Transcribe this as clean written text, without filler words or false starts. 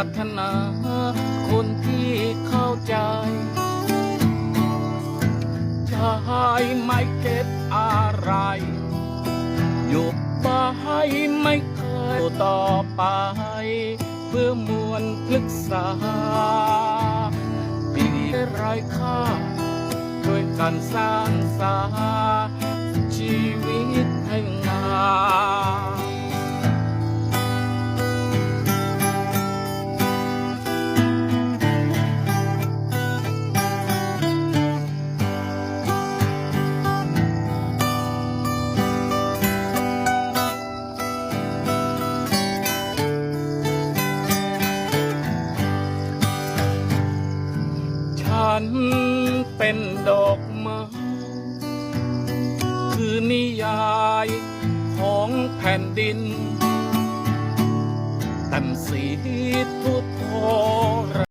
ารถนาคนที่เข้าใจชายไม่เก็บอะไรอยู่ไปไม่เคยต่อไปเพื่อมวลพฤกษาปีไร้ค่าด้วยการสร้างสรรค์ชีวิตให้งามฉันเป็นดอกไม้คือนิยายของแผ่นดินแต่งสีทั่ว